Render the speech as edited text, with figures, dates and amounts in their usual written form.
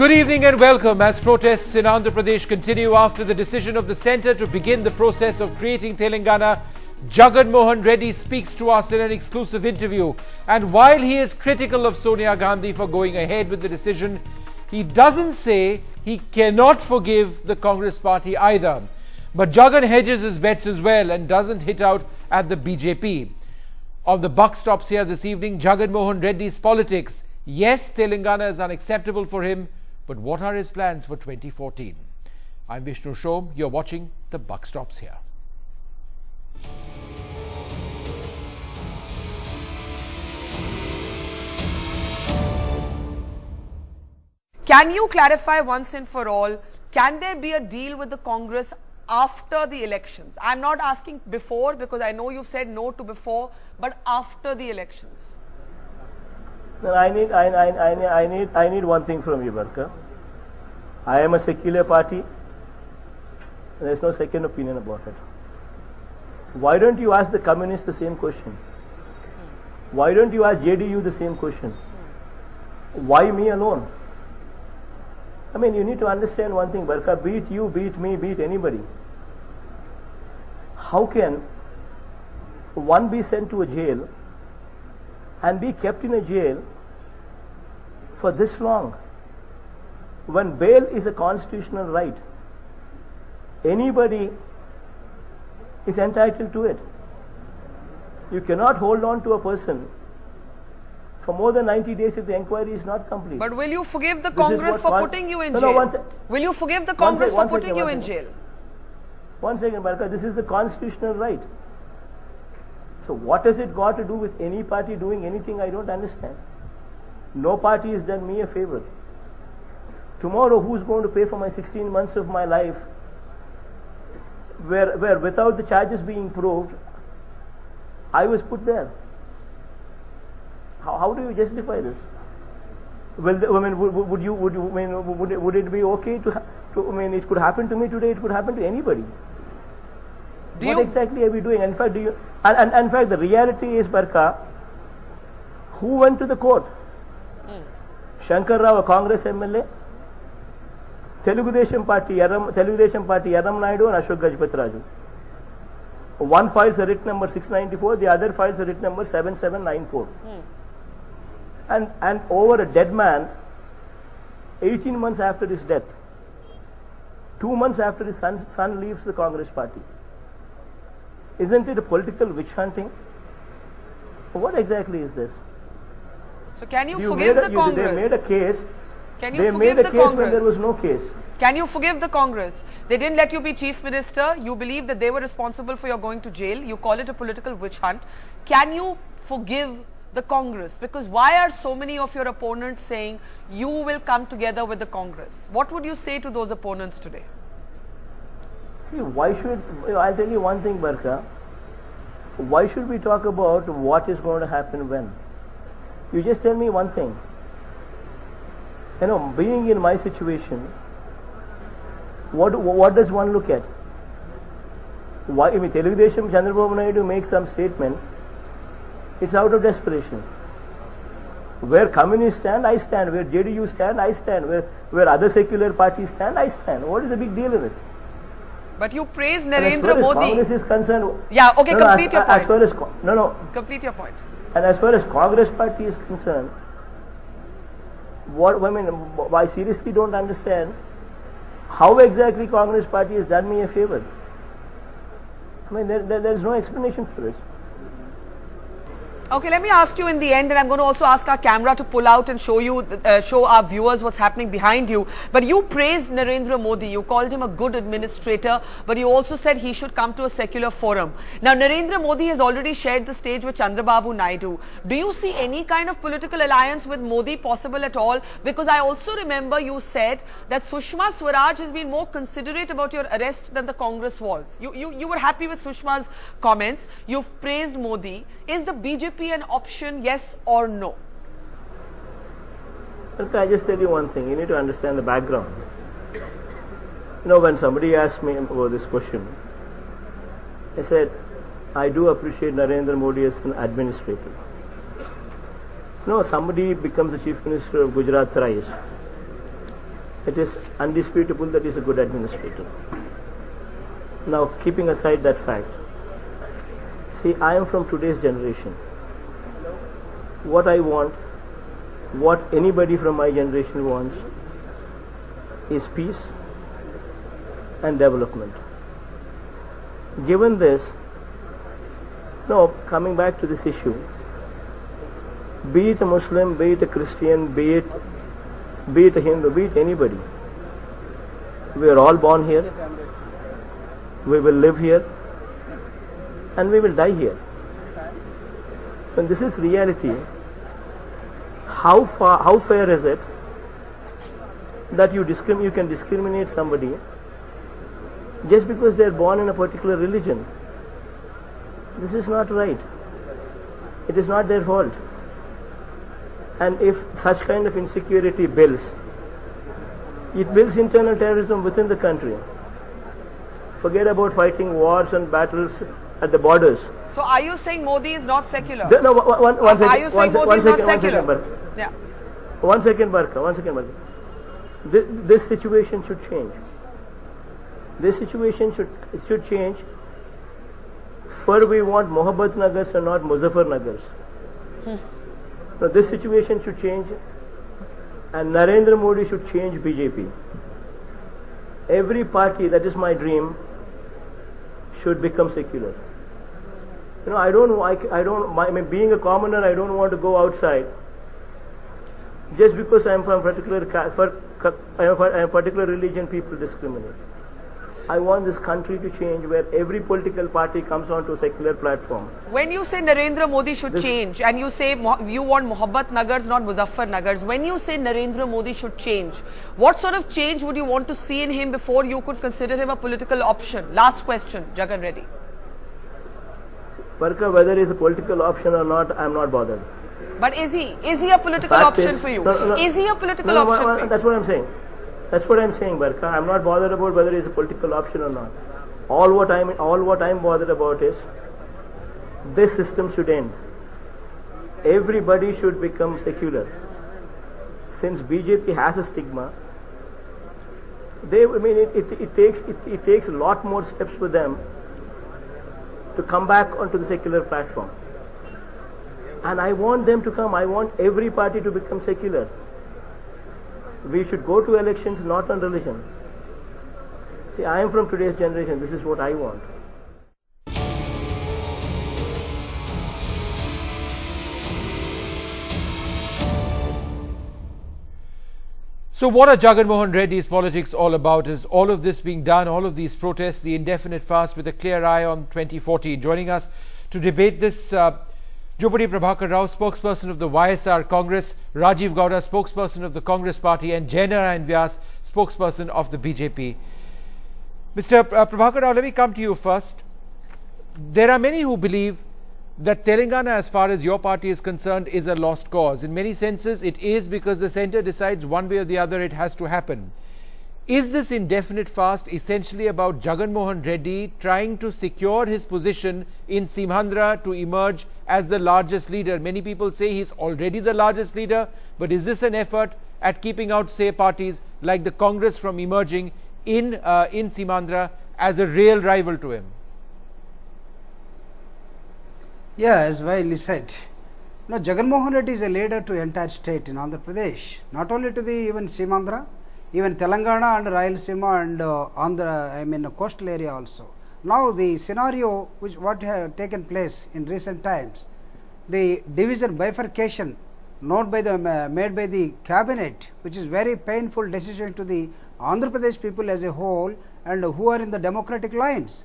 Good evening and welcome as protests in Andhra Pradesh continue after the decision of the centre to begin the process of creating Telangana. Jagan Mohan Reddy speaks to us in an exclusive interview, and while he is critical of Sonia Gandhi for going ahead with the decision, he doesn't say he cannot forgive the Congress party either. But Jagan hedges his bets as well and doesn't hit out at the BJP. On the buck stops here this evening, Jagan Mohan Reddy's politics. Yes, Telangana is unacceptable for him, but what are his plans for 2014? I'm Vishnu Shom. You're watching The Buck Stops Here. Can you clarify once and for all, can there be a deal with the Congress after the elections? I'm not asking before, because I know you've said no to before, but after the elections. No, I need one thing from you, Barka. I am a secular party. There is no second opinion about it. Why don't you ask the communists the same question? Why don't you ask JDU the same question? Why me alone? I mean, you need to understand one thing, Barka. Beat you, beat me, beat anybody. How can one be sent to a jail and be kept in a jail for this long, when bail is a constitutional right? Anybody is entitled to it. You cannot hold on to a person for more than 90 days if the inquiry is not complete. But will you forgive the Congress for putting you in jail? Will you forgive the Congress for putting you in jail? One second, Barka. This is the constitutional right. So what has it got to do with any party doing anything? I don't understand. No party has done me a favor. Tomorrow, who's going to pay for my 16 months of my life where without the charges being proved, I was put there? How do you justify this? Well, I mean, would it be okay to? I mean, it could happen to me today. It could happen to anybody. What exactly are we doing? In fact, in fact, the reality is, Barka, who went to the court? Shankar Rao, a Congress MLA, Telugudesam Party, Yaram Naidu and Ashok Gajpati Raju. One files a writ number 694, the other files a writ number 7794. And over a dead man, 18 months after his death, 2 months after his son leaves the Congress party. Isn't it a political witch hunting? What exactly is this? So can you forgive the Congress? They made a case. Can you forgive the Congress? They made a case when there was no case. Can you forgive the Congress? They didn't let you be chief minister. You believe that they were responsible for your going to jail. You call it a political witch hunt. Can you forgive the Congress? Because why are so many of your opponents saying you will come together with the Congress? What would you say to those opponents today? See, why should, I'll tell you one thing, Barka. Why should we talk about what is going to happen when? You just tell me one thing. You know, being in my situation, what does one look at? Why, I mean, Telugudesam Chandrababu Naidu makes some statement, it's out of desperation. Where communists stand, I stand. Where JDU stand, I stand. Where other secular parties stand, I stand. What is the big deal in it? But you praise Narendra Modi. As far as Congress is concerned, yeah, okay, complete your point. As far as complete your point. And as far as Congress party is concerned, I seriously don't understand how exactly Congress party has done me a favor. I mean, there is no explanation for this. Okay, let me ask you in the end, and I'm going to also ask our camera to pull out and show you, show our viewers what's happening behind you. But you praised Narendra Modi. You called him a good administrator, but you also said he should come to a secular forum. Now, Narendra Modi has already shared the stage with Chandrababu Naidu. Do you see any kind of political alliance with Modi possible at all? Because I also remember you said that Sushma Swaraj has been more considerate about your arrest than the Congress was. You were happy with Sushma's comments. You've praised Modi. Is the BJP an option, yes or no? Okay, I just tell you one thing. You need to understand the background. You know, when somebody asked me about this question, I said, I do appreciate Narendra Modi as an administrator. No, somebody becomes the Chief Minister of Gujarat thrice. it is undisputable that he is a good administrator. Now, keeping aside that fact, see, I am from today's generation. What I want, what anybody from my generation wants, is peace and development. Given this, no, coming back to this issue, be it a Muslim, be it a Christian, be it a Hindu, be it anybody, we are all born here, we will live here, and we will die here. When this is reality, how fair is it that you can discriminate somebody just because they are born in a particular religion? This is not right. It is not their fault. And if such kind of insecurity builds, it builds internal terrorism within the country. Forget about fighting wars and battles at the borders. So are you saying Modi is not secular? No, one second. Are you saying Modi is not secular? Yeah. One second, Barka. This situation should change. This situation should change. For we want Mohabbat Nagars and not Muzaffar Nagars. So this situation should change, and Narendra Modi should change BJP. Every party, that is my dream, should become secular. You know, being a commoner, I don't want to go outside just because I am from a particular religion. People discriminate. I want this country to change where every political party comes onto a secular platform. When you say Narendra Modi should change, and you say you want Mohabbat Nagars, not Muzaffar Nagars, when you say Narendra Modi should change, what sort of change would you want to see in him before you could consider him a political option? Last question, Jagan Reddy. Barka, whether he is a political option or not, I am not bothered. But is he a political option for you? Is he a political option for you? That's what I'm saying. That's what I'm saying, Barka. I'm not bothered about whether it's a political option or not. All what I'm bothered about is this system should end. Everybody should become secular. Since BJP has a stigma, it takes a lot more steps for them to come back onto the secular platform. And I want them to come. I want every party to become secular. We should go to elections not on religion. See, I am from today's generation. This is what I want. So what are Jagan Mohan Reddy's politics all about? Is all of this being done, all of these protests, the indefinite fast with a clear eye on 2014? Joining us to debate this, Jupudi Prabhakar Rao, spokesperson of the YSR Congress, Rajiv Gowda, spokesperson of the Congress Party, and Jainarayan Vyas, spokesperson of the BJP. Mr. Prabhakar Rao, let me come to you first. There are many who believe that Telangana, as far as your party is concerned, is a lost cause. In many senses, it is, because the centre decides one way or the other it has to happen. Is this indefinite fast essentially about Jagan Mohan Reddy trying to secure his position in Seemandhra to emerge as the largest leader? Many people say he's already the largest leader, but is this an effort at keeping out, say, parties like the Congress from emerging in Seemandhra as a real rival to him? Yeah, as widely said. Now, Jagan Mohan Reddy is a leader to entire state in Andhra Pradesh, not only to the even Seemandhra, even Telangana and Rayalaseema and Andhra, coastal area also. Now, the scenario what had taken place in recent times, the division bifurcation made by the cabinet, which is very painful decision to the Andhra Pradesh people as a whole and who are in the democratic lines.